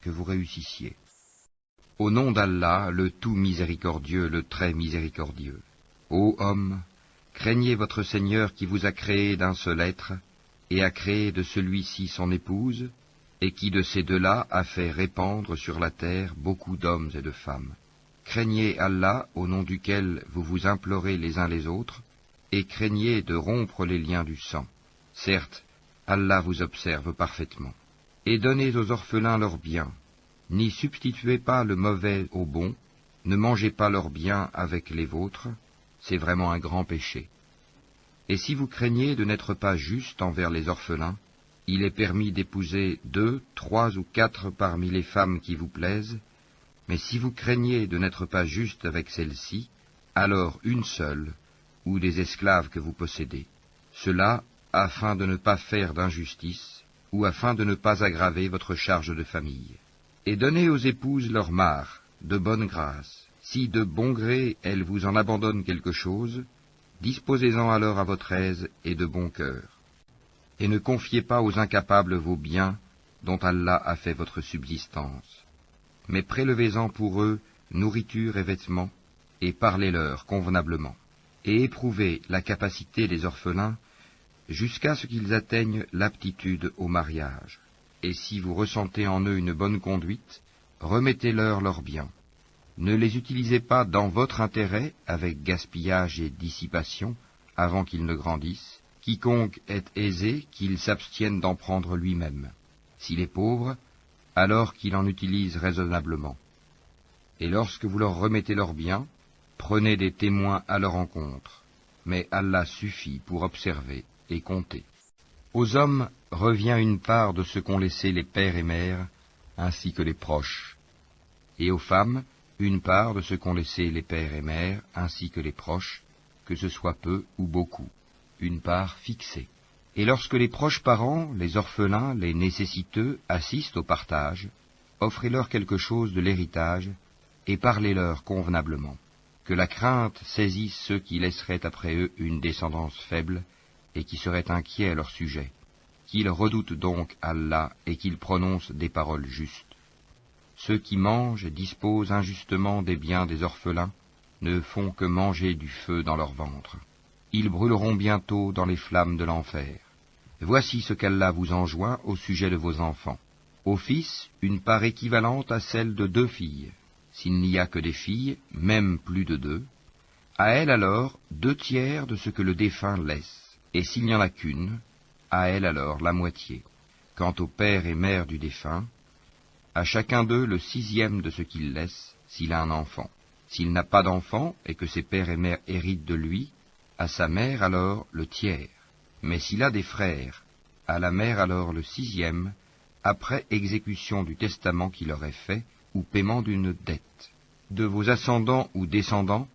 que vous réussissiez. Au nom d'Allah, le tout miséricordieux, le très miséricordieux. Ô hommes, craignez votre Seigneur qui vous a créé d'un seul être, et a créé de celui-ci son épouse, et qui de ces deux-là a fait répandre sur la terre beaucoup d'hommes et de femmes. Craignez Allah, au nom duquel vous vous implorez les uns les autres, et craignez de rompre les liens du sang. Certes, Allah vous observe parfaitement. Et donnez aux orphelins leurs biens. N'y substituez pas le mauvais au bon, ne mangez pas leurs biens avec les vôtres, c'est vraiment un grand péché. Et si vous craignez de n'être pas juste envers les orphelins, il est permis d'épouser 2, 3 ou 4 parmi les femmes qui vous plaisent, mais si vous craignez de n'être pas juste avec celles-ci, alors une seule, ou des esclaves que vous possédez. Cela afin de ne pas faire d'injustice, ou afin de ne pas aggraver votre charge de famille. Et donnez aux épouses leur mare, de bonne grâce. Si de bon gré elles vous en abandonnent quelque chose, disposez-en alors à votre aise et de bon cœur. Et ne confiez pas aux incapables vos biens, dont Allah a fait votre subsistance. Mais prélevez-en pour eux nourriture et vêtements, et parlez-leur convenablement. Et éprouvez la capacité des orphelins jusqu'à ce qu'ils atteignent l'aptitude au mariage. Et si vous ressentez en eux une bonne conduite, remettez-leur leurs biens. Ne les utilisez pas dans votre intérêt avec gaspillage et dissipation avant qu'ils ne grandissent. Quiconque est aisé, qu'il s'abstienne d'en prendre lui-même. S'il est pauvre, alors qu'il en utilise raisonnablement. Et lorsque vous leur remettez leurs biens, prenez des témoins à leur encontre. Mais Allah suffit pour observer et compter. Aux hommes revient une part de ce qu'ont laissé les pères et mères, ainsi que les proches. Et aux femmes, une part de ce qu'ont laissé les pères et mères, ainsi que les proches, que ce soit peu ou beaucoup, une part fixée. Et lorsque les proches parents, les orphelins, les nécessiteux assistent au partage, offrez-leur quelque chose de l'héritage, et parlez-leur convenablement. Que la crainte saisisse ceux qui laisseraient après eux une descendance faible, et qui seraient inquiets à leur sujet. Qu'ils redoutent donc Allah et qu'ils prononcent des paroles justes. Ceux qui mangent et disposent injustement des biens des orphelins ne font que manger du feu dans leur ventre. Ils brûleront bientôt dans les flammes de l'enfer. Voici ce qu'Allah vous enjoint au sujet de vos enfants. Aux fils, une part équivalente à celle de 2 filles. S'il n'y a que des filles, même plus de 2, à elles alors 2/3 de ce que le défunt laisse. Et s'il n'y en a qu'une, à elle alors la moitié. Quant au père et mère du défunt, à chacun d'eux le 6e de ce qu'il laisse, s'il a un enfant. S'il n'a pas d'enfant, et que ses pères et mères héritent de lui, à sa mère alors le 1/3. Mais s'il a des frères, à la mère alors le 6e, après exécution du testament qu'il aurait fait, ou paiement d'une dette. De vos ascendants ou descendants,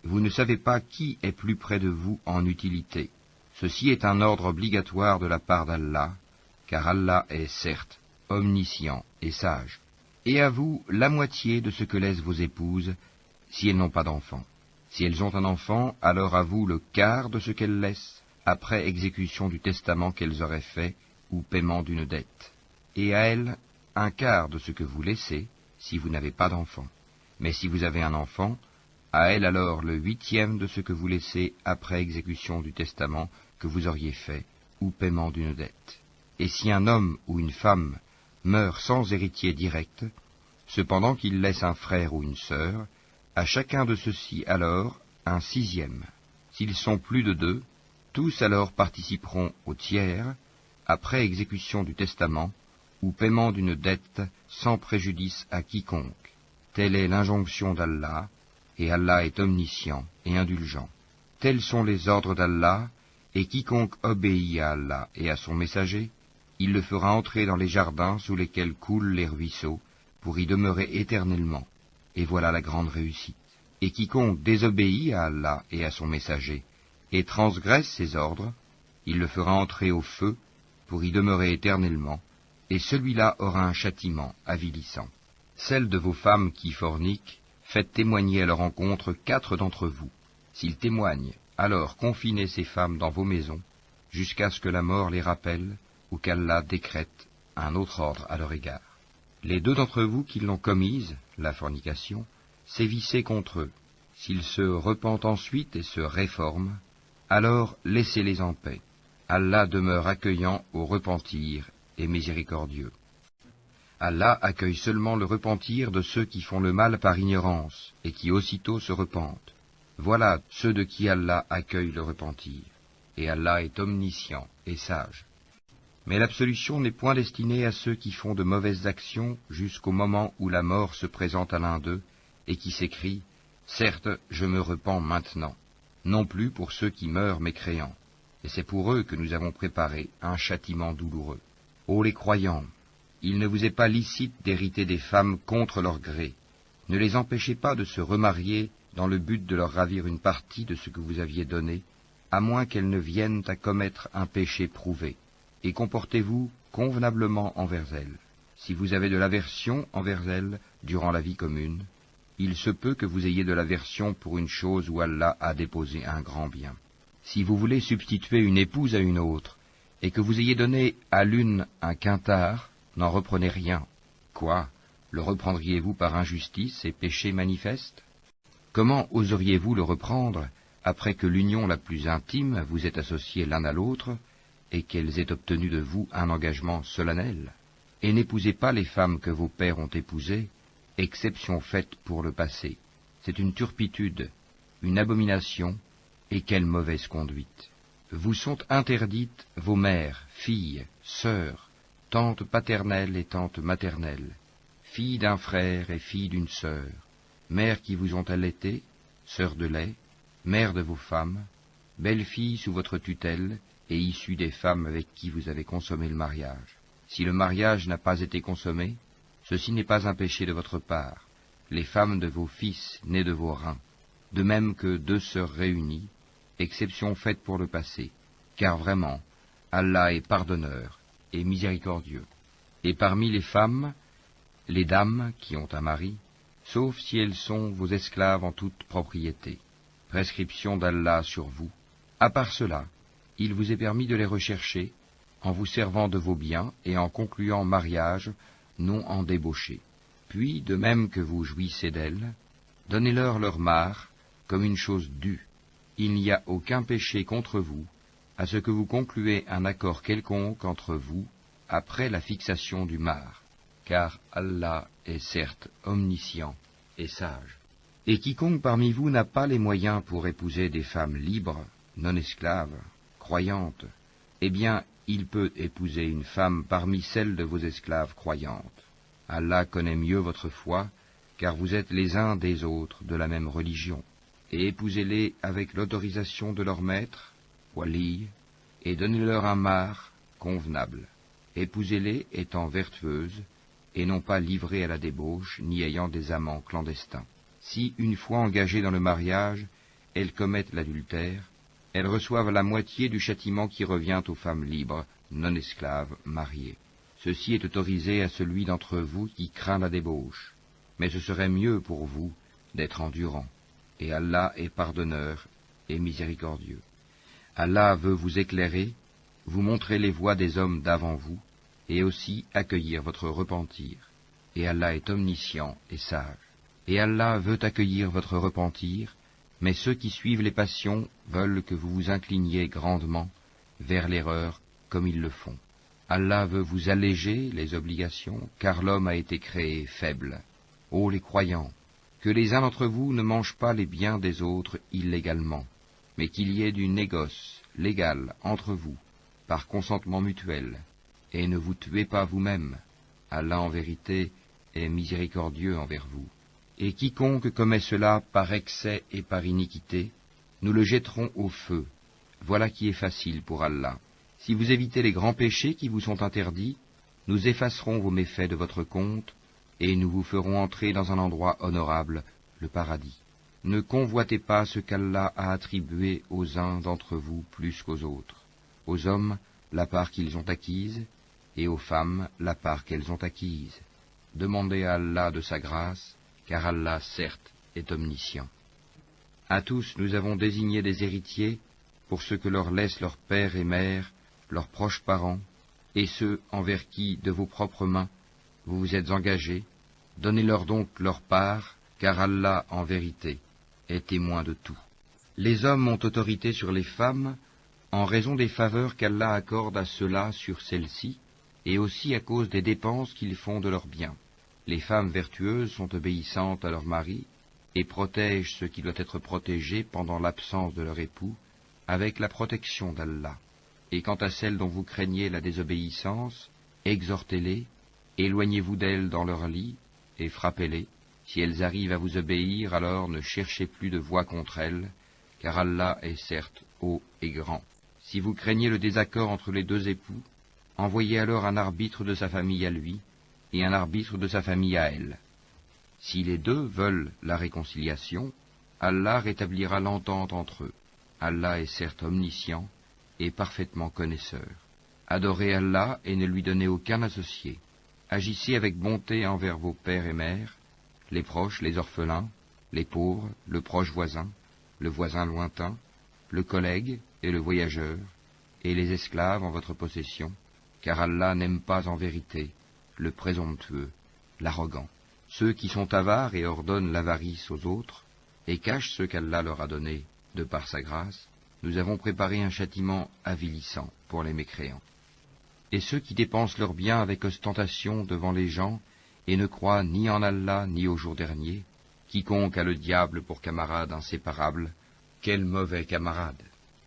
vous ne savez pas qui est plus près de vous en utilité. Ceci est un ordre obligatoire de la part d'Allah, car Allah est certes omniscient et sage. Et à vous la moitié de ce que laissent vos épouses, si elles n'ont pas d'enfant. Si elles ont un enfant, alors à vous le quart de ce qu'elles laissent, après exécution du testament qu'elles auraient fait, ou paiement d'une dette. Et à elles, un quart de ce que vous laissez, si vous n'avez pas d'enfant. Mais si vous avez un enfant, à elle alors le 8e de ce que vous laissez après exécution du testament que vous auriez fait, ou paiement d'une dette. Et si un homme ou une femme meurt sans héritier direct, cependant qu'il laisse un frère ou une sœur, à chacun de ceux-ci alors un 6e. S'ils sont plus de 2, tous alors participeront au 1/3, après exécution du testament, ou paiement d'une dette sans préjudice à quiconque. Telle est l'injonction d'Allah, et Allah est omniscient et indulgent. Tels sont les ordres d'Allah, et quiconque obéit à Allah et à son messager, il le fera entrer dans les jardins sous lesquels coulent les ruisseaux, pour y demeurer éternellement. Et voilà la grande réussite. Et quiconque désobéit à Allah et à son messager, et transgresse ses ordres, il le fera entrer au feu, pour y demeurer éternellement, et celui-là aura un châtiment avilissant. Celles de vos femmes qui forniquent, faites témoigner à leur encontre 4 d'entre vous. S'ils témoignent, alors confinez ces femmes dans vos maisons, jusqu'à ce que la mort les rappelle, ou qu'Allah décrète un autre ordre à leur égard. Les deux d'entre vous qui l'ont commise, la fornication, sévissez contre eux. S'ils se repentent ensuite et se réforment, alors laissez-les en paix. Allah demeure accueillant au repentir et miséricordieux. Allah accueille seulement le repentir de ceux qui font le mal par ignorance et qui aussitôt se repentent. Voilà ceux de qui Allah accueille le repentir. Et Allah est omniscient et sage. Mais l'absolution n'est point destinée à ceux qui font de mauvaises actions jusqu'au moment où la mort se présente à l'un d'eux et qui s'écrie « Certes, je me repens maintenant », non plus pour ceux qui meurent mécréants. Et c'est pour eux que nous avons préparé un châtiment douloureux. Ô les croyants, il ne vous est pas licite d'hériter des femmes contre leur gré. Ne les empêchez pas de se remarier dans le but de leur ravir une partie de ce que vous aviez donné, à moins qu'elles ne viennent à commettre un péché prouvé. Et comportez-vous convenablement envers elles. Si vous avez de l'aversion envers elles durant la vie commune, il se peut que vous ayez de l'aversion pour une chose où Allah a déposé un grand bien. Si vous voulez substituer une épouse à une autre, et que vous ayez donné à l'une un quintard, n'en reprenez rien. Quoi? Le reprendriez-vous par injustice et péché manifeste? Comment oseriez-vous le reprendre après que l'union la plus intime vous ait associé l'un à l'autre, et qu'elles aient obtenu de vous un engagement solennel? Et n'épousez pas les femmes que vos pères ont épousées, exception faite pour le passé. C'est une turpitude, une abomination, et quelle mauvaise conduite. Vous sont interdites vos mères, filles, sœurs, tantes paternelles et tantes maternelles, filles d'un frère et filles d'une sœur, mères qui vous ont allaité, sœurs de lait, mères de vos femmes, belles-filles sous votre tutelle, et issues des femmes avec qui vous avez consommé le mariage. Si le mariage n'a pas été consommé, ceci n'est pas un péché de votre part, les femmes de vos fils nés de vos reins, de même que deux sœurs réunies, exception faite pour le passé, car vraiment, Allah est pardonneur et miséricordieux. Et parmi les femmes, les dames qui ont un mari, sauf si elles sont vos esclaves en toute propriété, prescription d'Allah sur vous. À part cela, il vous est permis de les rechercher, en vous servant de vos biens et en concluant mariage, non en débauché. Puis, de même que vous jouissez d'elles, donnez-leur leur part, comme une chose due. Il n'y a aucun péché contre vous, à ce que vous concluez un accord quelconque entre vous, après la fixation du mar, car Allah est certes omniscient et sage. Et quiconque parmi vous n'a pas les moyens pour épouser des femmes libres, non esclaves, croyantes, eh bien, il peut épouser une femme parmi celles de vos esclaves croyantes. Allah connaît mieux votre foi, car vous êtes les uns des autres de la même religion. Et épousez-les avec l'autorisation de leur maître, wali, et donnez-leur un mar convenable. Épousez-les étant vertueuses, et non pas livrées à la débauche, ni ayant des amants clandestins. Si, une fois engagées dans le mariage, elles commettent l'adultère, elles reçoivent la moitié du châtiment qui revient aux femmes libres, non esclaves, mariées. Ceci est autorisé à celui d'entre vous qui craint la débauche, mais ce serait mieux pour vous d'être endurant. Et Allah est pardonneur et miséricordieux. Allah veut vous éclairer, vous montrer les voies des hommes d'avant vous, et aussi accueillir votre repentir. Et Allah est omniscient et sage. Et Allah veut accueillir votre repentir, mais ceux qui suivent les passions veulent que vous vous incliniez grandement vers l'erreur comme ils le font. Allah veut vous alléger les obligations, car l'homme a été créé faible. Ô les croyants, que les uns d'entre vous ne mangent pas les biens des autres illégalement, mais qu'il y ait du négoce légal entre vous, par consentement mutuel, et ne vous tuez pas vous-même. Allah en vérité est miséricordieux envers vous. Et quiconque commet cela par excès et par iniquité, nous le jetterons au feu. Voilà qui est facile pour Allah. Si vous évitez les grands péchés qui vous sont interdits, nous effacerons vos méfaits de votre compte, et nous vous ferons entrer dans un endroit honorable, le paradis. Ne convoitez pas ce qu'Allah a attribué aux uns d'entre vous plus qu'aux autres. Aux hommes, la part qu'ils ont acquise, et aux femmes, la part qu'elles ont acquise. Demandez à Allah de sa grâce, car Allah, certes, est omniscient. À tous nous avons désigné des héritiers pour ce que leur laissent leurs pères et mères, leurs proches parents, et ceux envers qui, de vos propres mains, vous vous êtes engagés, donnez-leur donc leur part, car Allah, en vérité, est témoin de tout. Les hommes ont autorité sur les femmes en raison des faveurs qu'Allah accorde à ceux-là sur celles-ci, et aussi à cause des dépenses qu'ils font de leurs biens. Les femmes vertueuses sont obéissantes à leur mari et protègent ce qui doit être protégé pendant l'absence de leur époux, avec la protection d'Allah. Et quant à celles dont vous craignez la désobéissance, exhortez-les, éloignez-vous d'elles dans leur lit, et frappez-les. Si elles arrivent à vous obéir, alors ne cherchez plus de voie contre elles, car Allah est certes haut et grand. Si vous craignez le désaccord entre les deux époux, envoyez alors un arbitre de sa famille à lui, et un arbitre de sa famille à elle. Si les deux veulent la réconciliation, Allah rétablira l'entente entre eux. Allah est certes omniscient et parfaitement connaisseur. Adorez Allah et ne lui donnez aucun associé. Agissez avec bonté envers vos pères et mères, les proches, les orphelins, les pauvres, le proche voisin, le voisin lointain, le collègue et le voyageur, et les esclaves en votre possession, car Allah n'aime pas en vérité le présomptueux, l'arrogant. Ceux qui sont avares et ordonnent l'avarice aux autres, et cachent ce qu'Allah leur a donné de par sa grâce, nous avons préparé un châtiment avilissant pour les mécréants. Et ceux qui dépensent leurs biens avec ostentation devant les gens, et ne croient ni en Allah ni au jour dernier, quiconque a le diable pour camarade inséparable, quel mauvais camarade!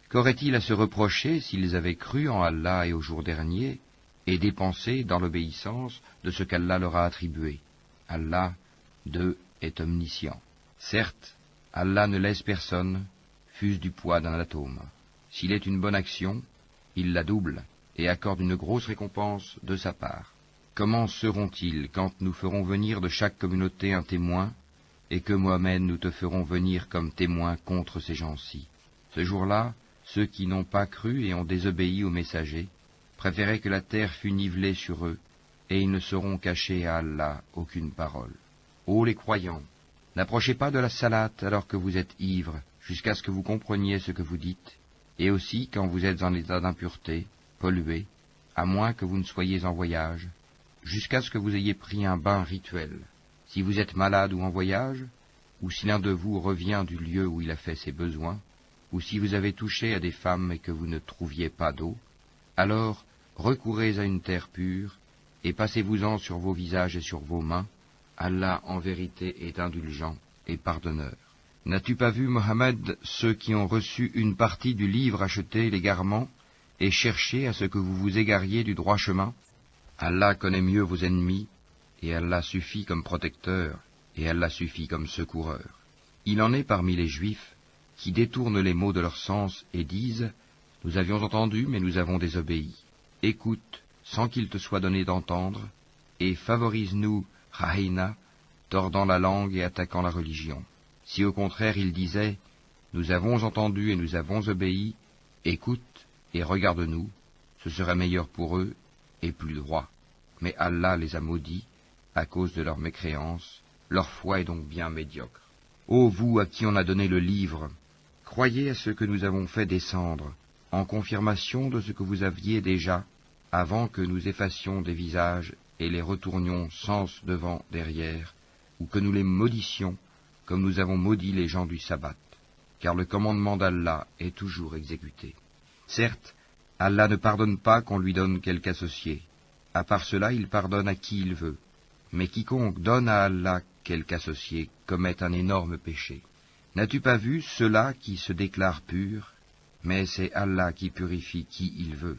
Qu'auraient-ils à se reprocher s'ils avaient cru en Allah et au jour dernier, et dépensé dans l'obéissance de ce qu'Allah leur a attribué? Allah, d'eux, est omniscient. Certes, Allah ne laisse personne, fût-ce du poids d'un atome. S'il est une bonne action, il la double et accorde une grosse récompense de sa part. Comment seront-ils quand nous ferons venir de chaque communauté un témoin, et que Mohammed nous te ferons venir comme témoin contre ces gens-ci? Ce jour-là, ceux qui n'ont pas cru et ont désobéi aux messagers préféraient que la terre fût nivelée sur eux, et ils ne sauront cacher à Allah aucune parole. Ô les croyants, n'approchez pas de la salate alors que vous êtes ivres, jusqu'à ce que vous compreniez ce que vous dites, et aussi quand vous êtes en état d'impureté, pollué, à moins que vous ne soyez en voyage, jusqu'à ce que vous ayez pris un bain rituel. Si vous êtes malade ou en voyage, ou si l'un de vous revient du lieu où il a fait ses besoins, ou si vous avez touché à des femmes et que vous ne trouviez pas d'eau, alors recourez à une terre pure, et passez-vous-en sur vos visages et sur vos mains. Allah en vérité est indulgent et pardonneur. N'as-tu pas vu, Mohammed, ceux qui ont reçu une partie du livre acheté l'égarement, et cherché à ce que vous vous égariez du droit chemin? Allah connaît mieux vos ennemis, et Allah suffit comme protecteur, et Allah suffit comme secoureur. Il en est parmi les Juifs qui détournent les mots de leur sens et disent « Nous avions entendu, mais nous avons désobéi. Écoute, sans qu'il te soit donné d'entendre, et favorise-nous, Rahina, tordant la langue et attaquant la religion. Si au contraire ils disaient « Nous avons entendu et nous avons obéi, écoute et regarde-nous, ce serait meilleur pour eux et plus droit. » Mais Allah les a maudits à cause de leur mécréance, leur foi est donc bien médiocre. Ô vous à qui on a donné le livre, croyez à ce que nous avons fait descendre, en confirmation de ce que vous aviez déjà, avant que nous effacions des visages et les retournions sens devant, derrière, ou que nous les maudissions, comme nous avons maudit les gens du sabbat, car le commandement d'Allah est toujours exécuté. Certes, Allah ne pardonne pas qu'on lui donne quelque associé. À part cela, il pardonne à qui il veut. Mais quiconque donne à Allah quelque associé commet un énorme péché. N'as-tu pas vu ceux-là qui se déclarent purs? Mais c'est Allah qui purifie qui il veut,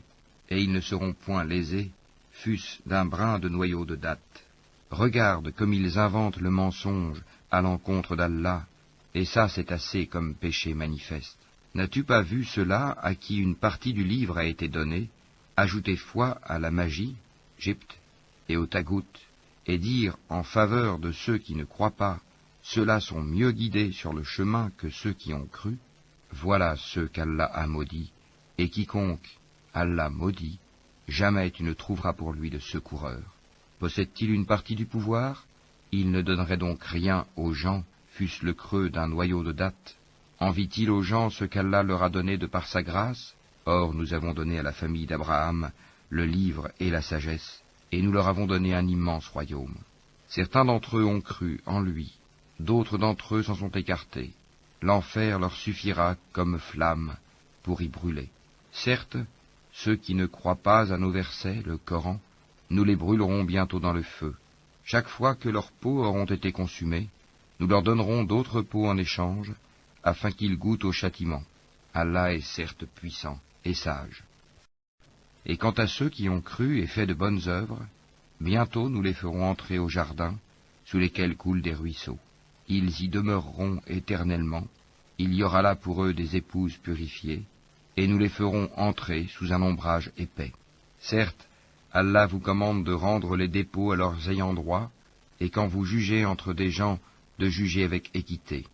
et ils ne seront point lésés, fût-ce d'un brin de noyau de date. Regarde comme ils inventent le mensonge à l'encontre d'Allah, et ça c'est assez comme péché manifeste. N'as-tu pas vu ceux-là à qui une partie du livre a été donnée, ajouter foi à la magie, Gypte, et au tagout, et dire en faveur de ceux qui ne croient pas, ceux-là sont mieux guidés sur le chemin que ceux qui ont cru? Voilà ceux qu'Allah a maudits, et quiconque Allah maudit, jamais tu ne trouveras pour lui de secoureur. Possède-t-il une partie du pouvoir? Il ne donnerait donc rien aux gens, fût-ce le creux d'un noyau de date. Envie-t-il aux gens ce qu'Allah leur a donné de par sa grâce? Or nous avons donné à la famille d'Abraham le livre et la sagesse, et nous leur avons donné un immense royaume. Certains d'entre eux ont cru en lui, d'autres d'entre eux s'en sont écartés. L'enfer leur suffira comme flamme pour y brûler. Certes, ceux qui ne croient pas à nos versets, le Coran, nous les brûlerons bientôt dans le feu. Chaque fois que leurs peaux auront été consumées, nous leur donnerons d'autres peaux en échange, afin qu'ils goûtent au châtiment. Allah est certes puissant et sage. Et quant à ceux qui ont cru et fait de bonnes œuvres, bientôt nous les ferons entrer au jardin, sous lesquels coulent des ruisseaux. Ils y demeureront éternellement, il y aura là pour eux des épouses purifiées, et nous les ferons entrer sous un ombrage épais. Certes, Allah vous commande de rendre les dépôts à leurs ayants droit, et quand vous jugez entre des gens, de juger avec équité.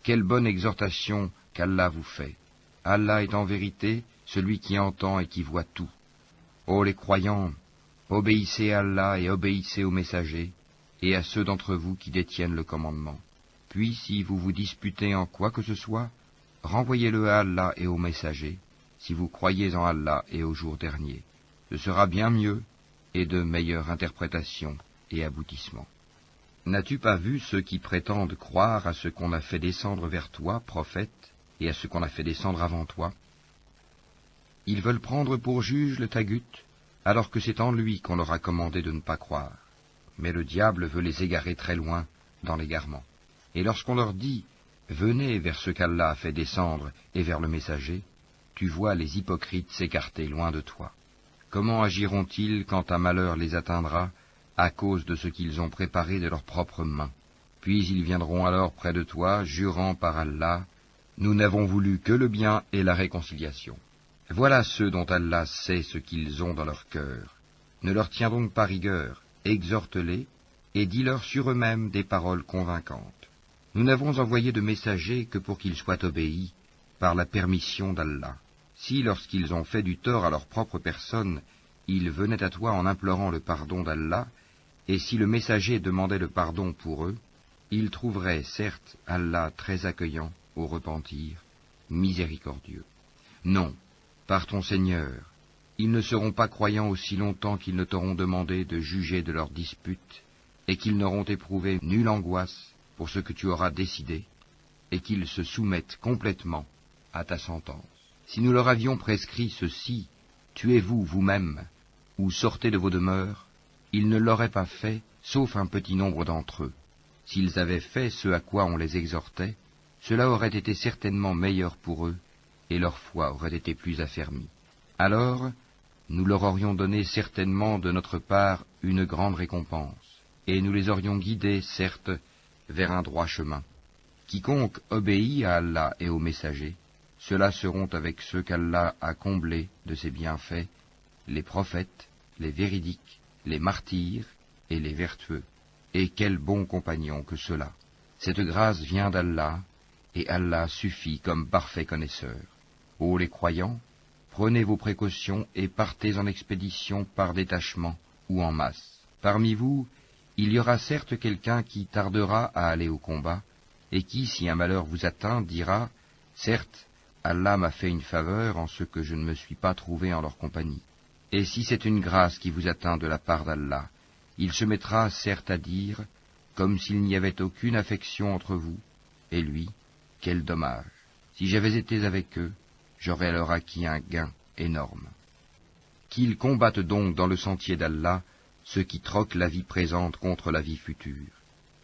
Quelle bonne exhortation qu'Allah vous fait. Allah est en vérité celui qui entend et qui voit tout. Ô les croyants, obéissez à Allah et obéissez aux messagers, et à ceux d'entre vous qui détiennent le commandement. Puis, si vous vous disputez en quoi que ce soit, renvoyez-le à Allah et aux messagers, si vous croyez en Allah et au jour dernier. Ce sera bien mieux et de meilleure interprétation et aboutissement. N'as-tu pas vu ceux qui prétendent croire à ce qu'on a fait descendre vers toi, prophète, et à ce qu'on a fait descendre avant toi? Ils veulent prendre pour juge le Tagut, alors que c'est en lui qu'on leur a commandé de ne pas croire. Mais le diable veut les égarer très loin dans l'égarement. Et lorsqu'on leur dit « Venez vers ce qu'Allah a fait descendre et vers le messager », tu vois les hypocrites s'écarter loin de toi. Comment agiront-ils quand un malheur les atteindra à cause de ce qu'ils ont préparé de leurs propres mains? Puis ils viendront alors près de toi, jurant par Allah, « Nous n'avons voulu que le bien et la réconciliation. » Voilà ceux dont Allah sait ce qu'ils ont dans leur cœur. Ne leur tiens donc pas rigueur, exhorte-les, et dis-leur sur eux-mêmes des paroles convaincantes. Nous n'avons envoyé de messagers que pour qu'ils soient obéis par la permission d'Allah. Si, lorsqu'ils ont fait du tort à leur propre personne, ils venaient à toi en implorant le pardon d'Allah, et si le messager demandait le pardon pour eux, ils trouveraient certes Allah très accueillant au repentir, miséricordieux. Non, par ton Seigneur, ils ne seront pas croyants aussi longtemps qu'ils ne t'auront demandé de juger de leurs disputes, et qu'ils n'auront éprouvé nulle angoisse pour ce que tu auras décidé, et qu'ils se soumettent complètement à ta sentence. Si nous leur avions prescrit ceci, tuez-vous vous-même, ou sortez de vos demeures, ils ne l'auraient pas fait, sauf un petit nombre d'entre eux. S'ils avaient fait ce à quoi on les exhortait, cela aurait été certainement meilleur pour eux, et leur foi aurait été plus affermie. Alors, nous leur aurions donné certainement de notre part une grande récompense, et nous les aurions guidés, certes, vers un droit chemin. Quiconque obéit à Allah et aux messagers, ceux-là seront avec ceux qu'Allah a comblés de ses bienfaits, les prophètes, les véridiques, les martyrs et les vertueux. Et quels bons compagnons que ceux-là. Cette grâce vient d'Allah, et Allah suffit comme parfait connaisseur. Ô les croyants, prenez vos précautions et partez en expédition par détachement ou en masse. Parmi vous, il y aura certes quelqu'un qui tardera à aller au combat, et qui, si un malheur vous atteint, dira « Certes, Allah m'a fait une faveur en ce que je ne me suis pas trouvé en leur compagnie. » Et si c'est une grâce qui vous atteint de la part d'Allah, il se mettra certes à dire, comme s'il n'y avait aucune affection entre vous, et lui, quel dommage. Si j'avais été avec eux, j'aurais alors acquis un gain énorme. Qu'ils combattent donc dans le sentier d'Allah ceux qui troquent la vie présente contre la vie future.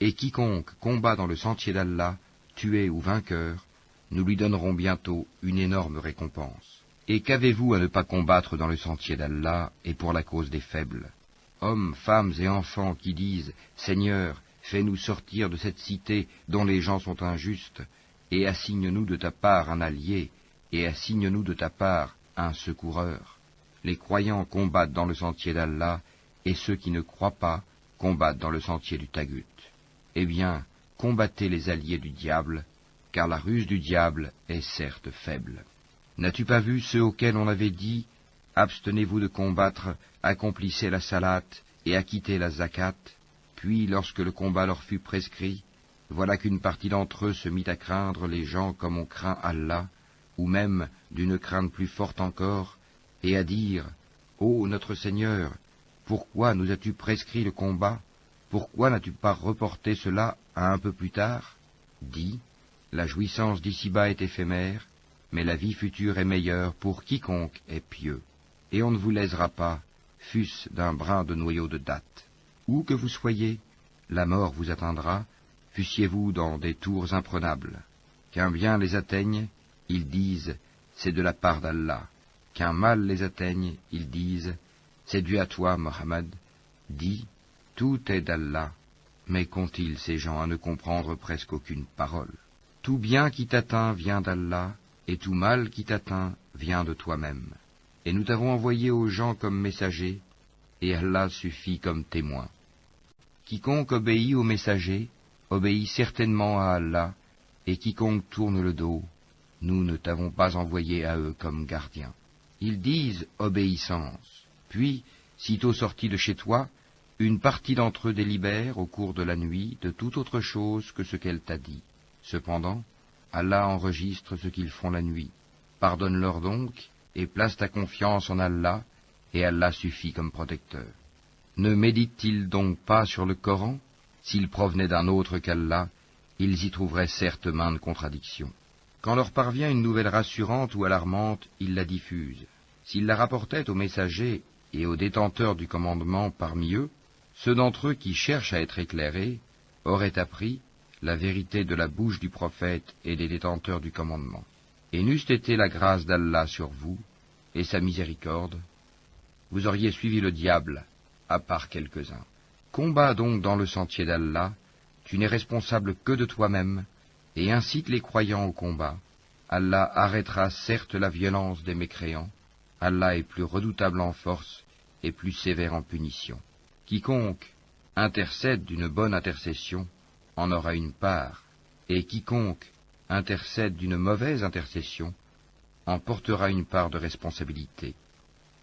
Et quiconque combat dans le sentier d'Allah, tué ou vainqueur, nous lui donnerons bientôt une énorme récompense. Et qu'avez-vous à ne pas combattre dans le sentier d'Allah et pour la cause des faibles? Hommes, femmes et enfants qui disent « Seigneur, fais-nous sortir de cette cité dont les gens sont injustes, et assigne-nous de ta part un allié, et assigne-nous de ta part un secoureur. » Les croyants combattent dans le sentier d'Allah, et ceux qui ne croient pas combattent dans le sentier du Tagut. Eh bien, combattez les alliés du diable, car la ruse du diable est certes faible. N'as-tu pas vu ceux auxquels on avait dit « Abstenez-vous de combattre, accomplissez la salate et acquittez la zakat » Puis, lorsque le combat leur fut prescrit, voilà qu'une partie d'entre eux se mit à craindre les gens comme on craint Allah, ou même d'une crainte plus forte encore, et à dire « Ô notre Seigneur, pourquoi nous as-tu prescrit le combat? Pourquoi n'as-tu pas reporté cela à un peu plus tard? Dis, la jouissance d'ici-bas est éphémère, mais la vie future est meilleure pour quiconque est pieux. Et on ne vous lésera pas, fût-ce d'un brin de noyau de datte. Où que vous soyez, la mort vous atteindra, fussiez-vous dans des tours imprenables. Qu'un bien les atteigne, ils disent, c'est de la part d'Allah. Qu'un mal les atteigne, ils disent, c'est dû à toi, Mohammed. Dis, tout est d'Allah, mais qu'ont-ils ces gens à ne comprendre presque aucune parole? Tout bien qui t'atteint vient d'Allah, et tout mal qui t'atteint vient de toi-même. Et nous t'avons envoyé aux gens comme messagers, et Allah suffit comme témoin. Quiconque obéit aux messagers, obéit certainement à Allah, et quiconque tourne le dos, nous ne t'avons pas envoyé à eux comme gardiens. Ils disent obéissance, puis, sitôt sortis de chez toi, une partie d'entre eux délibère au cours de la nuit de toute autre chose que ce qu'elle t'a dit. Cependant, Allah enregistre ce qu'ils font la nuit. Pardonne-leur donc, et place ta confiance en Allah, et Allah suffit comme protecteur. Ne méditent-ils donc pas sur le Coran? S'ils provenaient d'un autre qu'Allah, ils y trouveraient certes maintes contradictions. Quand leur parvient une nouvelle rassurante ou alarmante, ils la diffusent. S'ils la rapportaient aux messagers et aux détenteurs du commandement parmi eux, ceux d'entre eux qui cherchent à être éclairés auraient appris la vérité de la bouche du prophète et des détenteurs du commandement. Et n'eût été la grâce d'Allah sur vous, et sa miséricorde, vous auriez suivi le diable, à part quelques-uns. Combat donc dans le sentier d'Allah, tu n'es responsable que de toi-même, et incite les croyants au combat. Allah arrêtera certes la violence des mécréants, Allah est plus redoutable en force et plus sévère en punition. Quiconque intercède d'une bonne intercession en aura une part, et quiconque intercède d'une mauvaise intercession en portera une part de responsabilité.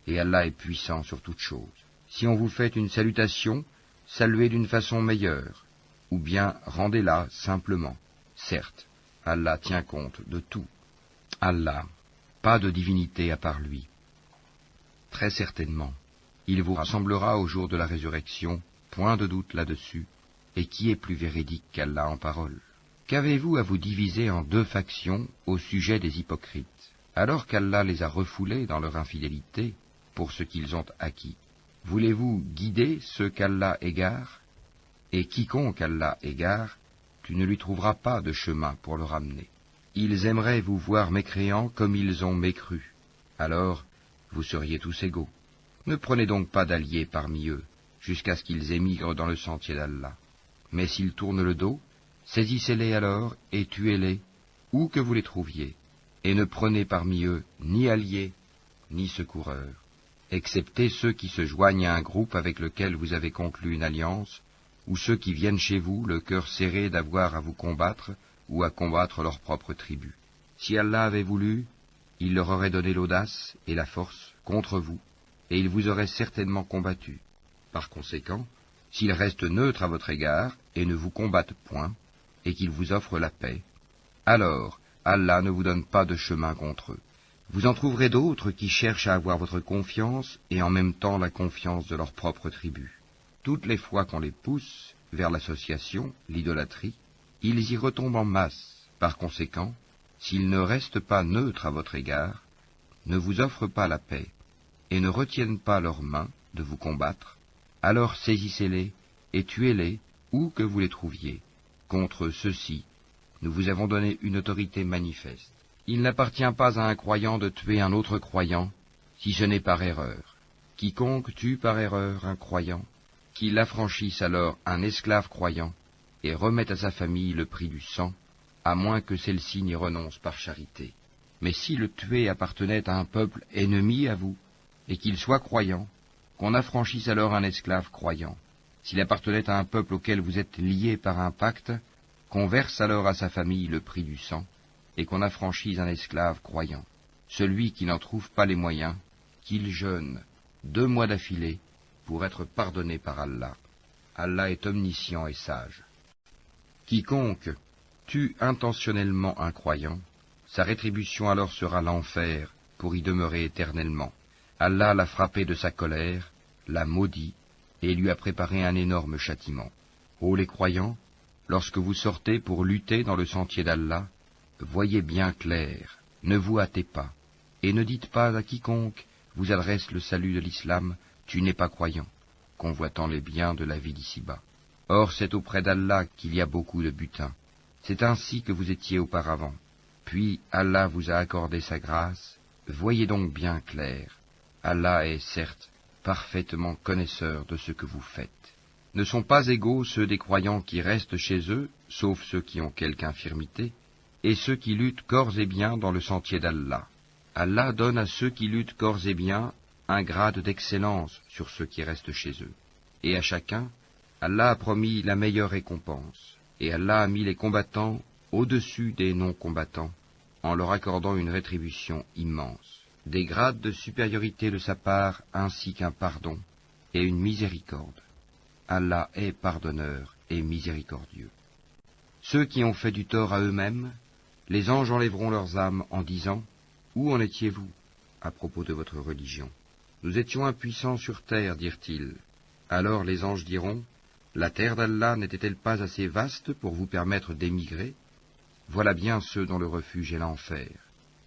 Et Allah est puissant sur toute chose. Si on vous fait une salutation, saluez d'une façon meilleure, ou bien rendez-la simplement. Certes, Allah tient compte de tout. Allah, pas de divinité à part lui. Très certainement, il vous rassemblera au jour de la résurrection, point de doute là-dessus, et qui est plus véridique qu'Allah en parole? Qu'avez-vous à vous diviser en deux factions au sujet des hypocrites, alors qu'Allah les a refoulés dans leur infidélité pour ce qu'ils ont acquis? Voulez-vous guider ceux qu'Allah égare? Et quiconque Allah égare, tu ne lui trouveras pas de chemin pour le ramener. Ils aimeraient vous voir mécréants comme ils ont mécru. Alors, vous seriez tous égaux. Ne prenez donc pas d'alliés parmi eux, jusqu'à ce qu'ils émigrent dans le sentier d'Allah. Mais s'ils tournent le dos, saisissez-les alors et tuez-les, où que vous les trouviez, et ne prenez parmi eux ni alliés, ni secoureurs, excepté ceux qui se joignent à un groupe avec lequel vous avez conclu une alliance, ou ceux qui viennent chez vous, le cœur serré d'avoir à vous combattre ou à combattre leur propre tribu. Si Allah avait voulu, il leur aurait donné l'audace et la force contre vous, et il vous aurait certainement combattu. Par conséquent, s'ils restent neutres à votre égard et ne vous combattent point, et qu'ils vous offrent la paix, alors Allah ne vous donne pas de chemin contre eux. Vous en trouverez d'autres qui cherchent à avoir votre confiance et en même temps la confiance de leur propre tribu. Toutes les fois qu'on les pousse vers l'association, l'idolâtrie, ils y retombent en masse. Par conséquent, s'ils ne restent pas neutres à votre égard, ne vous offrent pas la paix, et ne retiennent pas leurs mains de vous combattre, alors saisissez-les et tuez-les où que vous les trouviez. Contre ceux-ci, nous vous avons donné une autorité manifeste. Il n'appartient pas à un croyant de tuer un autre croyant, si ce n'est par erreur. Quiconque tue par erreur un croyant, qu'il affranchisse alors un esclave croyant, et remette à sa famille le prix du sang, à moins que celle-ci n'y renonce par charité. Mais si le tué appartenait à un peuple ennemi à vous, et qu'il soit croyant, qu'on affranchisse alors un esclave croyant. S'il appartenait à un peuple auquel vous êtes liés par un pacte, qu'on verse alors à sa famille le prix du sang, et qu'on affranchisse un esclave croyant. Celui qui n'en trouve pas les moyens, qu'il jeûne 2 mois d'affilée pour être pardonné par Allah. Allah est omniscient et sage. Quiconque tue intentionnellement un croyant, sa rétribution alors sera l'enfer pour y demeurer éternellement. Allah l'a frappé de sa colère, l'a maudit et lui a préparé un énorme châtiment. Ô les croyants, lorsque vous sortez pour lutter dans le sentier d'Allah, voyez bien clair, ne vous hâtez pas, et ne dites pas à quiconque vous adresse le salut de l'islam, tu n'es pas croyant, convoitant les biens de la vie d'ici-bas. Or c'est auprès d'Allah qu'il y a beaucoup de butin. C'est ainsi que vous étiez auparavant. Puis Allah vous a accordé sa grâce, voyez donc bien clair. Allah est certes parfaitement connaisseur de ce que vous faites. Ne sont pas égaux ceux des croyants qui restent chez eux, sauf ceux qui ont quelque infirmité, et ceux qui luttent corps et biens dans le sentier d'Allah. Allah donne à ceux qui luttent corps et biens un grade d'excellence sur ceux qui restent chez eux. Et à chacun, Allah a promis la meilleure récompense, et Allah a mis les combattants au-dessus des non-combattants, en leur accordant une rétribution immense, des grades de supériorité de sa part, ainsi qu'un pardon et une miséricorde. Allah est pardonneur et miséricordieux. Ceux qui ont fait du tort à eux-mêmes, les anges enlèveront leurs âmes en disant « Où en étiez-vous à propos de votre religion ?» Nous étions impuissants sur terre, dirent-ils. Alors les anges diront « La terre d'Allah n'était-elle pas assez vaste pour vous permettre d'émigrer ? Voilà bien ceux dont le refuge est l'enfer.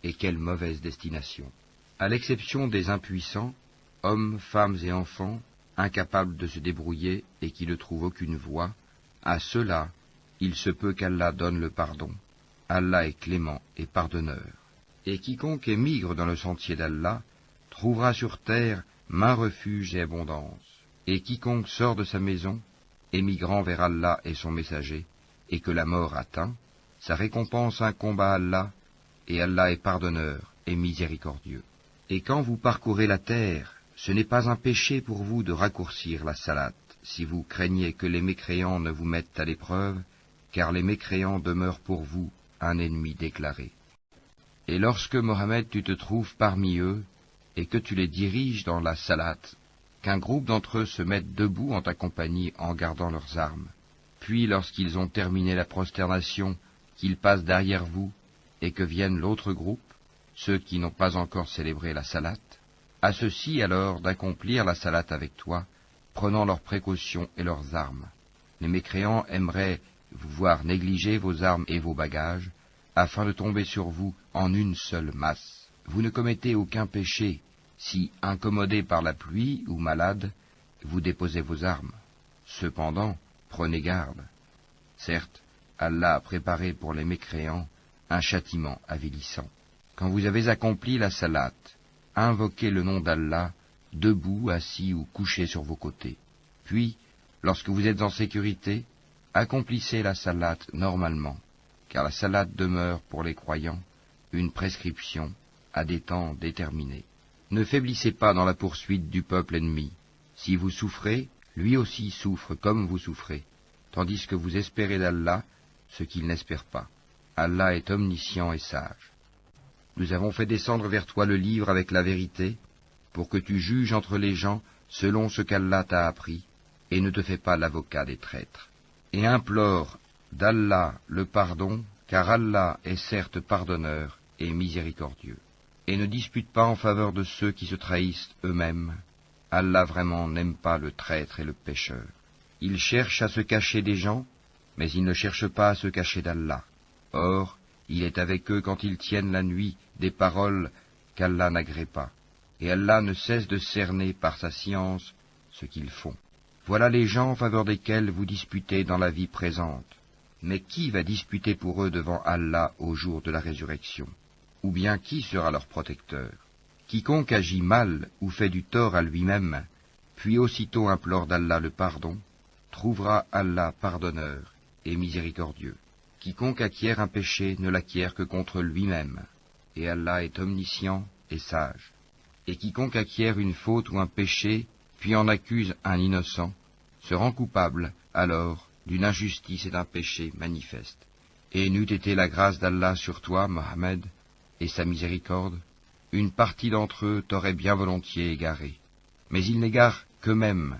Et quelle mauvaise destination ! À l'exception des impuissants, hommes, femmes et enfants, incapables de se débrouiller et qui ne trouvent aucune voie, à ceux-là, il se peut qu'Allah donne le pardon. Allah est clément et pardonneur. Et quiconque émigre dans le sentier d'Allah trouvera sur terre maint refuge et abondance. Et quiconque sort de sa maison, émigrant vers Allah et son messager, et que la mort atteint, sa récompense incombe à Allah, et Allah est pardonneur et miséricordieux. Et quand vous parcourez la terre, ce n'est pas un péché pour vous de raccourcir la salate, si vous craignez que les mécréants ne vous mettent à l'épreuve, car les mécréants demeurent pour vous un ennemi déclaré. Et lorsque, Mohammed, tu te trouves parmi eux, et que tu les diriges dans la salate, qu'un groupe d'entre eux se mette debout en ta compagnie en gardant leurs armes, puis lorsqu'ils ont terminé la prosternation, qu'ils passent derrière vous, et que vienne l'autre groupe, ceux qui n'ont pas encore célébré la salate, à ceux-ci alors d'accomplir la salate avec toi, prenant leurs précautions et leurs armes. Les mécréants aimeraient vous voir négliger vos armes et vos bagages, afin de tomber sur vous en une seule masse. Vous ne commettez aucun péché, si, incommodé par la pluie ou malade, vous déposez vos armes. Cependant, prenez garde. Certes, Allah a préparé pour les mécréants un châtiment avilissant. Quand vous avez accompli la salate, invoquez le nom d'Allah, debout, assis ou couché sur vos côtés. Puis, lorsque vous êtes en sécurité, accomplissez la salate normalement, car la salate demeure pour les croyants une prescription à des temps déterminés. Ne faiblissez pas dans la poursuite du peuple ennemi. Si vous souffrez, lui aussi souffre comme vous souffrez, tandis que vous espérez d'Allah ce qu'il n'espère pas. Allah est omniscient et sage. Nous avons fait descendre vers toi le livre avec la vérité, pour que tu juges entre les gens selon ce qu'Allah t'a appris, et ne te fais pas l'avocat des traîtres. Et implore d'Allah le pardon, car Allah est certes pardonneur et miséricordieux. Et ne dispute pas en faveur de ceux qui se trahissent eux-mêmes. Allah vraiment n'aime pas le traître et le pécheur. Il cherche à se cacher des gens, mais il ne cherche pas à se cacher d'Allah. Or, il est avec eux quand ils tiennent la nuit des paroles qu'Allah n'agrée pas. Et Allah ne cesse de cerner par sa science ce qu'ils font. Voilà les gens en faveur desquels vous disputez dans la vie présente. Mais qui va disputer pour eux devant Allah au jour de la résurrection? Ou bien qui sera leur protecteur? Quiconque agit mal ou fait du tort à lui-même, puis aussitôt implore d'Allah le pardon, trouvera Allah pardonneur et miséricordieux. Quiconque acquiert un péché ne l'acquiert que contre lui-même, et Allah est omniscient et sage. Et quiconque acquiert une faute ou un péché, puis en accuse un innocent, se rend coupable, alors, d'une injustice et d'un péché manifeste. Et n'eût été la grâce d'Allah sur toi, Mohammed, et sa miséricorde, une partie d'entre eux t'aurait bien volontiers égaré. Mais ils n'égarent qu'eux-mêmes,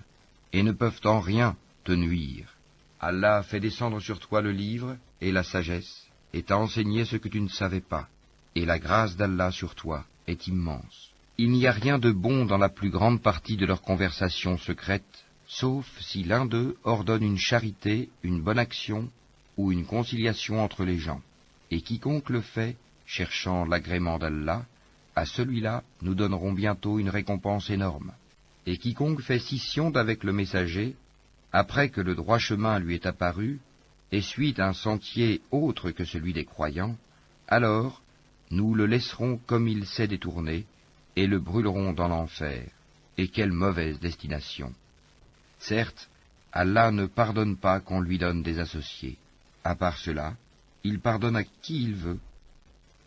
et ne peuvent en rien te nuire. Allah a fait descendre sur toi le livre et la sagesse, et t'a enseigné ce que tu ne savais pas, et la grâce d'Allah sur toi est immense. Il n'y a rien de bon dans la plus grande partie de leur conversation secrète, sauf si l'un d'eux ordonne une charité, une bonne action ou une conciliation entre les gens. Et quiconque le fait, cherchant l'agrément d'Allah, à celui-là nous donnerons bientôt une récompense énorme. Et quiconque fait scission d'avec le messager, après que le droit chemin lui est apparu, et suit un sentier autre que celui des croyants, alors nous le laisserons comme il s'est détourné, et le brûlerons dans l'enfer. Et quelle mauvaise destination! Certes, Allah ne pardonne pas qu'on lui donne des associés. À part cela, il pardonne à qui il veut.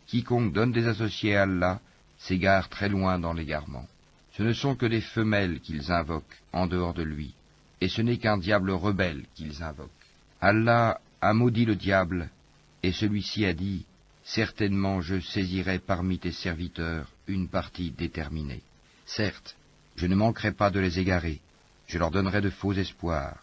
Quiconque donne des associés à Allah s'égare très loin dans l'égarement. Ce ne sont que des femelles qu'ils invoquent en dehors de lui, et ce n'est qu'un diable rebelle qu'ils invoquent. Allah a maudit le diable, et celui-ci a dit, « Certainement je saisirai parmi tes serviteurs une partie déterminée. Certes, je ne manquerai pas de les égarer, je leur donnerai de faux espoirs,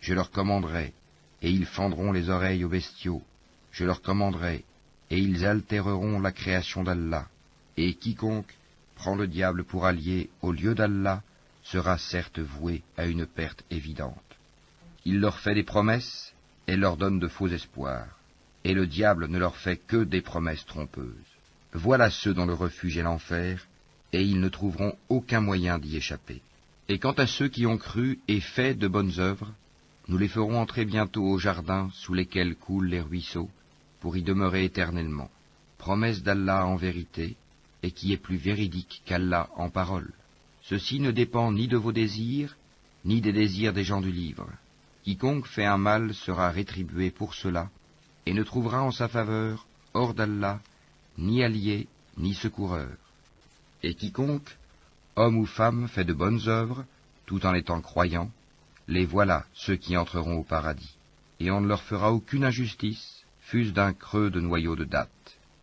je leur commanderai, et ils fendront les oreilles aux bestiaux, je leur commanderai, et ils altéreront la création d'Allah, et quiconque prend le diable pour allié au lieu d'Allah sera certes voué à une perte évidente. Il leur fait des promesses et leur donne de faux espoirs, et le diable ne leur fait que des promesses trompeuses. Voilà ceux dont le refuge est l'enfer, et ils ne trouveront aucun moyen d'y échapper. Et quant à ceux qui ont cru et fait de bonnes œuvres, nous les ferons entrer bientôt au jardin sous lesquels coulent les ruisseaux, pour y demeurer éternellement. Promesse d'Allah en vérité, et qui est plus véridique qu'Allah en parole. Ceci ne dépend ni de vos désirs, ni des désirs des gens du livre. Quiconque fait un mal sera rétribué pour cela, et ne trouvera en sa faveur, hors d'Allah, ni allié, ni secoureur. Et quiconque, homme ou femme, fait de bonnes œuvres, tout en étant croyant, les voilà ceux qui entreront au paradis. Et on ne leur fera aucune injustice, fût-ce d'un creux de noyau de date.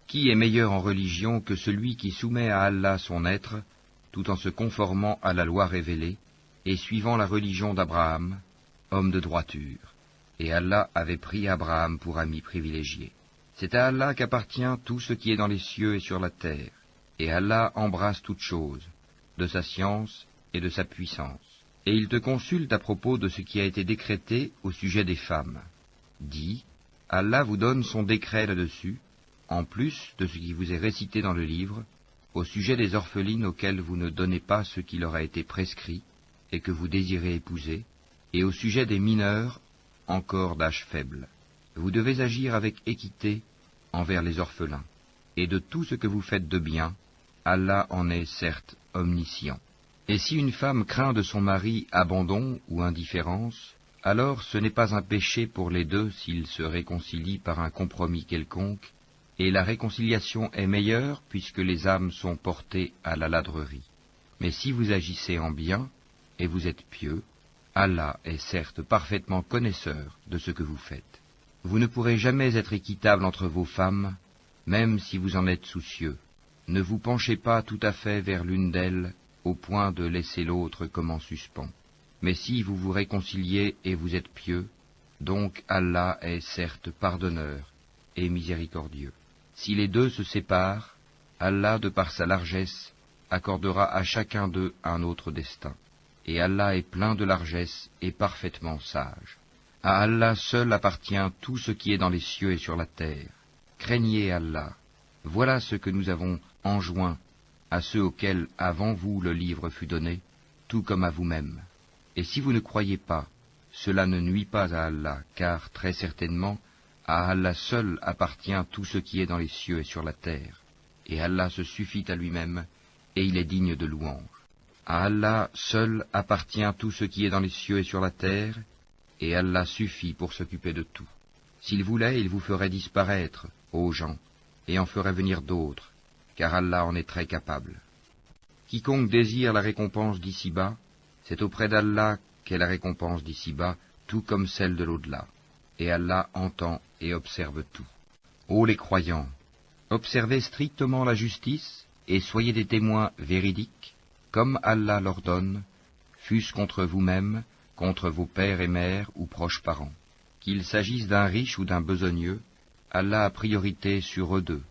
Qui est meilleur en religion que celui qui soumet à Allah son être, tout en se conformant à la loi révélée, et suivant la religion d'Abraham, homme de droiture. Et Allah avait pris Abraham pour ami privilégié. C'est à Allah qu'appartient tout ce qui est dans les cieux et sur la terre, et Allah embrasse toutes choses, de sa science et de sa puissance. Et il te consulte à propos de ce qui a été décrété au sujet des femmes. Dis, Allah vous donne son décret là-dessus, en plus de ce qui vous est récité dans le livre, au sujet des orphelines auxquelles vous ne donnez pas ce qui leur a été prescrit et que vous désirez épouser, et au sujet des mineurs encore d'âge faible. Vous devez agir avec équité envers les orphelins, et de tout ce que vous faites de bien, Allah en est certes omniscient. Et si une femme craint de son mari abandon ou indifférence, alors ce n'est pas un péché pour les deux s'ils se réconcilient par un compromis quelconque, et la réconciliation est meilleure puisque les âmes sont portées à la ladrerie. Mais si vous agissez en bien, et vous êtes pieux, Allah est certes parfaitement connaisseur de ce que vous faites. Vous ne pourrez jamais être équitable entre vos femmes, même si vous en êtes soucieux. Ne vous penchez pas tout à fait vers l'une d'elles, au point de laisser l'autre comme en suspens. Mais si vous vous réconciliez et vous êtes pieux, donc Allah est certes pardonneur et miséricordieux. Si les deux se séparent, Allah, de par sa largesse, accordera à chacun d'eux un autre destin. Et Allah est plein de largesse et parfaitement sage. À Allah seul appartient tout ce qui est dans les cieux et sur la terre. Craignez Allah. Voilà ce que nous avons enjoint à ceux auxquels avant vous le livre fut donné, tout comme à vous-même. Et si vous ne croyez pas, cela ne nuit pas à Allah, car très certainement, à Allah seul appartient tout ce qui est dans les cieux et sur la terre. Et Allah se suffit à lui-même, et il est digne de louange. À Allah seul appartient tout ce qui est dans les cieux et sur la terre, et Allah suffit pour s'occuper de tout. S'il voulait, il vous ferait disparaître, ô gens, et en ferait venir d'autres, car Allah en est très capable. Quiconque désire la récompense d'ici-bas, c'est auprès d'Allah qu'est la récompense d'ici-bas, tout comme celle de l'au-delà. Et Allah entend et observe tout. Ô les croyants, observez strictement la justice et soyez des témoins véridiques, comme Allah l'ordonne, fût-ce contre vous-même, contre vos pères et mères ou proches parents. Qu'il s'agisse d'un riche ou d'un besogneux, Allah a priorité sur eux deux,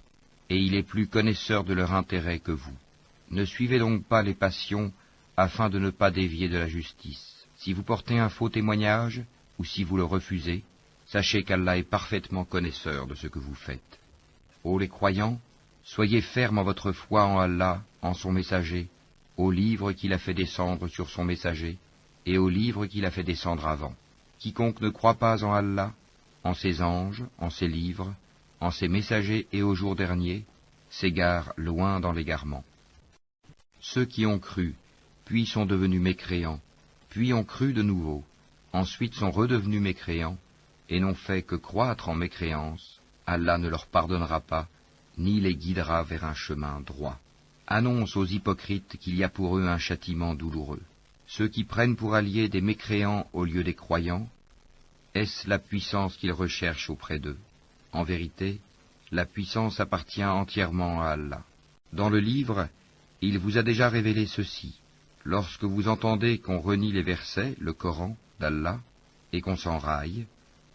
et il est plus connaisseur de leur intérêt que vous. Ne suivez donc pas les passions, afin de ne pas dévier de la justice. Si vous portez un faux témoignage, ou si vous le refusez, sachez qu'Allah est parfaitement connaisseur de ce que vous faites. Ô les croyants, soyez fermes en votre foi en Allah, en son messager, au livre qu'il a fait descendre sur son messager, et au livre qu'il a fait descendre avant. Quiconque ne croit pas en Allah, en ses anges, en ses livres, en ses messagers et au jour dernier, s'égare loin dans l'égarement. Ceux qui ont cru, puis sont devenus mécréants, puis ont cru de nouveau, ensuite sont redevenus mécréants, et n'ont fait que croître en mécréance, Allah ne leur pardonnera pas, ni les guidera vers un chemin droit. Annonce aux hypocrites qu'il y a pour eux un châtiment douloureux. Ceux qui prennent pour alliés des mécréants au lieu des croyants, est-ce la puissance qu'ils recherchent auprès d'eux? En vérité, la puissance appartient entièrement à Allah. Dans le livre, il vous a déjà révélé ceci. Lorsque vous entendez qu'on renie les versets, le Coran, d'Allah, et qu'on s'en raille,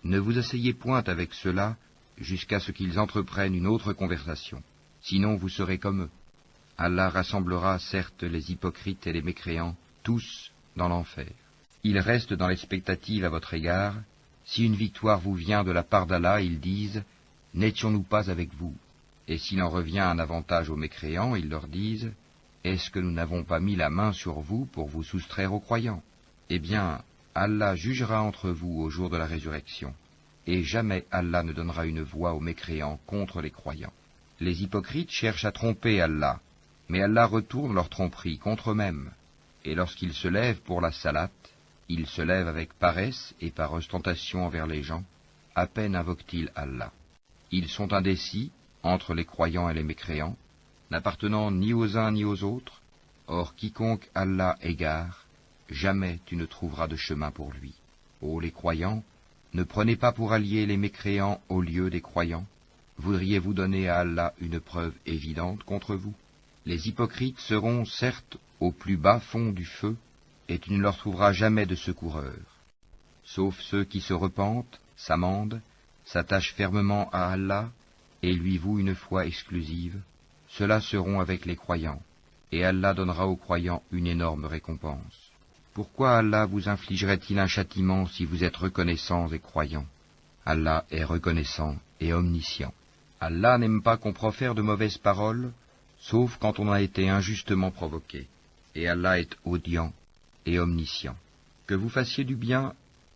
ne vous asseyez point avec ceux-là jusqu'à ce qu'ils entreprennent une autre conversation. Sinon vous serez comme eux. Allah rassemblera certes les hypocrites et les mécréants, tous dans l'enfer. Ils restent dans l'expectative à votre égard. Si une victoire vous vient de la part d'Allah, ils disent « N'étions-nous pas avec vous ?» Et s'il en revient un avantage aux mécréants, ils leur disent « Est-ce que nous n'avons pas mis la main sur vous pour vous soustraire aux croyants ?» Eh bien, Allah jugera entre vous au jour de la résurrection, et jamais Allah ne donnera une voix aux mécréants contre les croyants. Les hypocrites cherchent à tromper Allah, mais Allah retourne leur tromperie contre eux-mêmes, et lorsqu'ils se lèvent pour la salate, ils se lèvent avec paresse et par ostentation envers les gens, à peine invoquent-ils Allah. Ils sont indécis entre les croyants et les mécréants, n'appartenant ni aux uns ni aux autres. Or quiconque Allah égare, jamais tu ne trouveras de chemin pour lui. Ô les croyants, ne prenez pas pour alliés les mécréants au lieu des croyants. Voudriez-vous donner à Allah une preuve évidente contre vous? Les hypocrites seront certes au plus bas fond du feu, et tu ne leur trouveras jamais de secoureurs. Sauf ceux qui se repentent, s'amendent, s'attachent fermement à Allah, et lui vouent une foi exclusive, ceux-là seront avec les croyants, et Allah donnera aux croyants une énorme récompense. Pourquoi Allah vous infligerait-il un châtiment si vous êtes reconnaissants et croyants? Allah est reconnaissant et omniscient. Allah n'aime pas qu'on profère de mauvaises paroles, sauf quand on a été injustement provoqué, et Allah est audient et omniscient. Que vous fassiez du bien,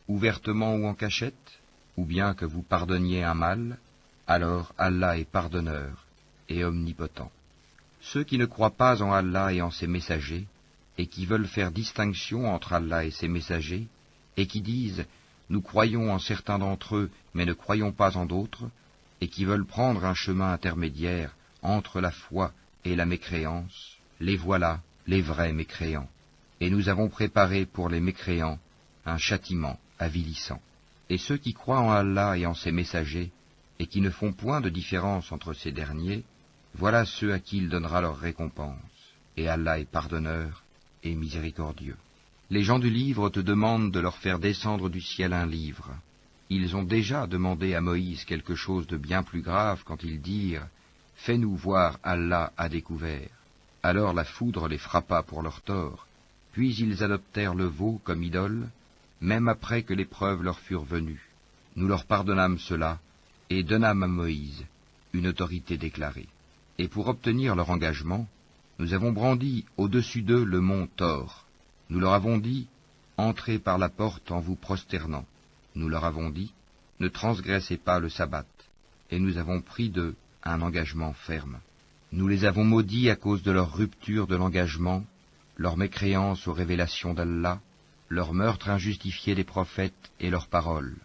ouvertement ou en cachette, ou bien que vous pardonniez un mal, alors Allah est pardonneur et omnipotent. Ceux qui ne croient pas en Allah et en ses messagers, et qui veulent faire distinction entre Allah et ses messagers, et qui disent « Nous croyons en certains d'entre eux, mais ne croyons pas en d'autres », et qui veulent prendre un chemin intermédiaire entre la foi et la mécréance, les voilà, les vrais mécréants. Et nous avons préparé pour les mécréants un châtiment avilissant. Et ceux qui croient en Allah et en ses messagers, et qui ne font point de différence entre ces derniers, voilà ceux à qui il donnera leur récompense. Et Allah est pardonneur et miséricordieux. Les gens du livre te demandent de leur faire descendre du ciel un livre. Ils ont déjà demandé à Moïse quelque chose de bien plus grave quand ils dirent « Fais-nous voir Allah à découvert ». Alors la foudre les frappa pour leur tort, puis ils adoptèrent le veau comme idole, même après que les preuves leur furent venues. Nous leur pardonnâmes cela, et donnâmes à Moïse une autorité déclarée. Et pour obtenir leur engagement, nous avons brandi au-dessus d'eux le mont Thor. Nous leur avons dit, entrez par la porte en vous prosternant. Nous leur avons dit, ne transgressez pas le sabbat. Et nous avons pris d'eux un engagement ferme. Nous les avons maudits à cause de leur rupture de l'engagement, leur mécréance aux révélations d'Allah, leur meurtre injustifié des prophètes et leurs paroles.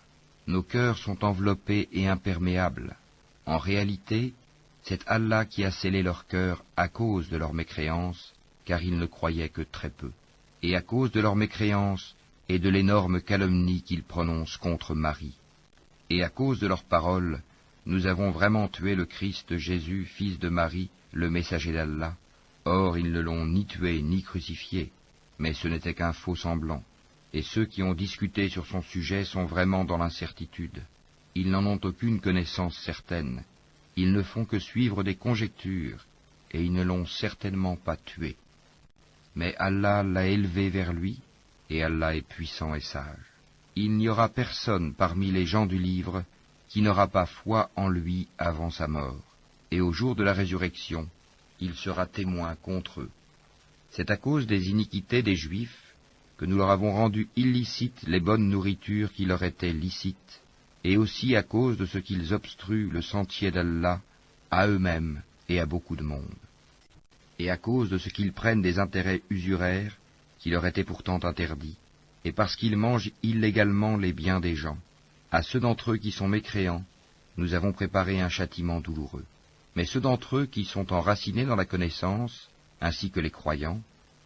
Nos cœurs sont enveloppés et imperméables. En réalité, c'est Allah qui a scellé leur cœur à cause de leur mécréance, car ils ne croyaient que très peu. Et à cause de leur mécréance et de l'énorme calomnie qu'ils prononcent contre Marie. Et à cause de leurs paroles, nous avons vraiment tué le Christ Jésus, fils de Marie, le messager d'Allah. Or ils ne l'ont ni tué ni crucifié, mais ce n'était qu'un faux semblant. Et ceux qui ont discuté sur son sujet sont vraiment dans l'incertitude. Ils n'en ont aucune connaissance certaine. Ils ne font que suivre des conjectures, et ils ne l'ont certainement pas tué. Mais Allah l'a élevé vers lui, et Allah est puissant et sage. Il n'y aura personne parmi les gens du livre qui n'aura pas foi en lui avant sa mort, et au jour de la résurrection, il sera témoin contre eux. C'est à cause des iniquités des Juifs que nous leur avons rendu illicites les bonnes nourritures qui leur étaient licites, et aussi à cause de ce qu'ils obstruent le sentier d'Allah à eux-mêmes et à beaucoup de monde, et à cause de ce qu'ils prennent des intérêts usuraires qui leur étaient pourtant interdits, et parce qu'ils mangent illégalement les biens des gens. À ceux d'entre eux qui sont mécréants, nous avons préparé un châtiment douloureux. Mais ceux d'entre eux qui sont enracinés dans la connaissance, ainsi que les croyants,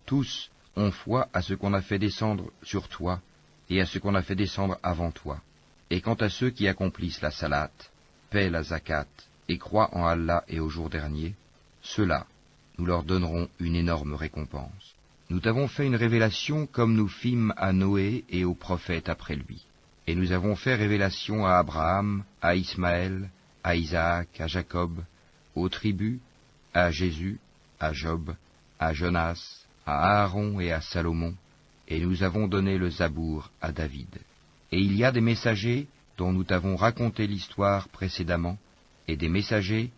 tous ont foi à ce qu'on a fait descendre sur toi et à ce qu'on a fait descendre avant toi. Et quant à ceux qui accomplissent la salate, paient la zakat et croient en Allah et au jour dernier, ceux-là, nous leur donnerons une énorme récompense. Nous t'avons fait une révélation comme nous fîmes à Noé et aux prophètes après lui. Et nous avons fait révélation à Abraham, à Ismaël, à Isaac, à Jacob, aux tribus, à Jésus, à Job, à Jonas, à Aaron et à Salomon, et nous avons donné le Zabour à David. Et il y a des messagers dont nous t'avons raconté l'histoire précédemment, et des messagers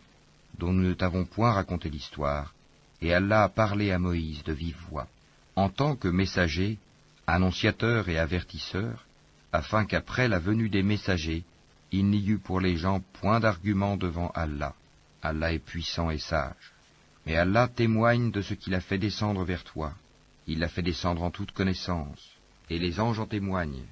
dont nous ne t'avons point raconté l'histoire, et Allah a parlé à Moïse de vive voix, en tant que messager, annonciateur et avertisseur, afin qu'après la venue des messagers, il n'y eût pour les gens point d'argument devant Allah. Allah est puissant et sage. Mais Allah témoigne de ce qu'il a fait descendre vers toi. Il l'a fait descendre en toute connaissance, et les anges en témoignent,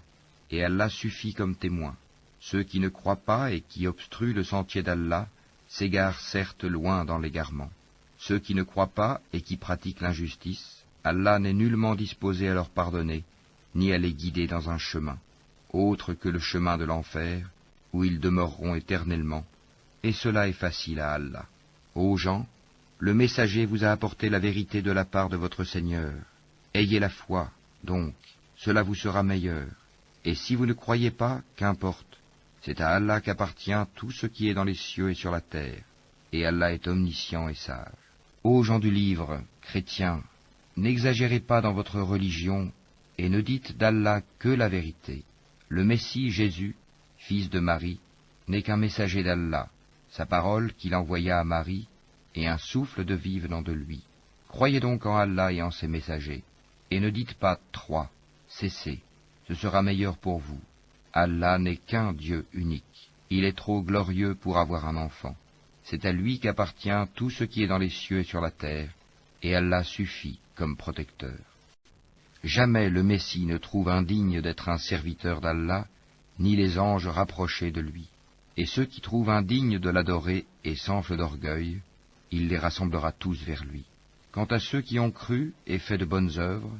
et Allah suffit comme témoin. Ceux qui ne croient pas et qui obstruent le sentier d'Allah s'égarent certes loin dans l'égarement. Ceux qui ne croient pas et qui pratiquent l'injustice, Allah n'est nullement disposé à leur pardonner, ni à les guider dans un chemin, autre que le chemin de l'enfer, où ils demeureront éternellement, et cela est facile à Allah. Ô gens, le messager vous a apporté la vérité de la part de votre Seigneur. Ayez la foi, donc, cela vous sera meilleur. Et si vous ne croyez pas, qu'importe, c'est à Allah qu'appartient tout ce qui est dans les cieux et sur la terre, et Allah est omniscient et sage. Ô gens du livre, chrétiens, n'exagérez pas dans votre religion, et ne dites d'Allah que la vérité. Le Messie Jésus, fils de Marie, n'est qu'un messager d'Allah, sa parole qu'il envoya à Marie, et un souffle de vie venant de lui. Croyez donc en Allah et en ses messagers, et ne dites pas « 3 », cessez, ce sera meilleur pour vous. Allah n'est qu'un Dieu unique, il est trop glorieux pour avoir un enfant. C'est à lui qu'appartient tout ce qui est dans les cieux et sur la terre, et Allah suffit comme protecteur. Jamais le Messie ne trouve indigne d'être un serviteur d'Allah, ni les anges rapprochés de lui. Et ceux qui trouvent indignes de l'adorer et s'enflent d'orgueil, il les rassemblera tous vers lui. Quant à ceux qui ont cru et fait de bonnes œuvres,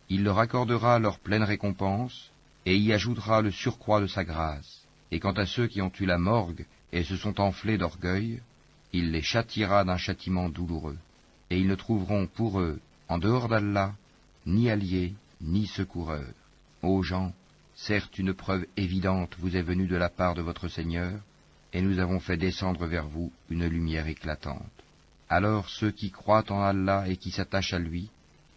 il leur accordera leur pleine récompense, et y ajoutera le surcroît de sa grâce. Et quant à ceux qui ont eu la morgue et se sont enflés d'orgueil, il les châtiera d'un châtiment douloureux. Et ils ne trouveront pour eux, en dehors d'Allah, ni alliés, ni secoureurs. Ô gens, certes une preuve évidente vous est venue de la part de votre Seigneur, et nous avons fait descendre vers vous une lumière éclatante. Alors ceux qui croient en Allah et qui s'attachent à lui,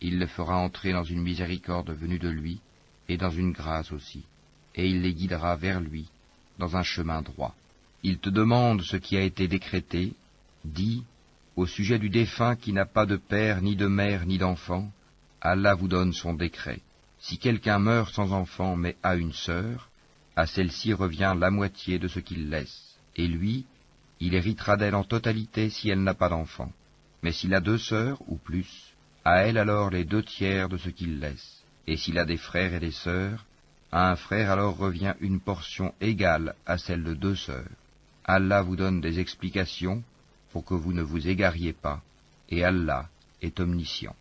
il les fera entrer dans une miséricorde venue de lui, et dans une grâce aussi, et il les guidera vers lui, dans un chemin droit. Il te demande ce qui a été décrété, dis, au sujet du défunt qui n'a pas de père, ni de mère, ni d'enfant, Allah vous donne son décret. Si quelqu'un meurt sans enfant mais a une sœur, à celle-ci revient la moitié de ce qu'il laisse, et lui, il héritera d'elle en totalité si elle n'a pas d'enfant. Mais s'il a 2 sœurs ou plus, à elle alors les 2/3 de ce qu'il laisse. Et s'il a des frères et des sœurs, à un frère alors revient une portion égale à celle de 2 sœurs. Allah vous donne des explications pour que vous ne vous égariez pas, et Allah est omniscient.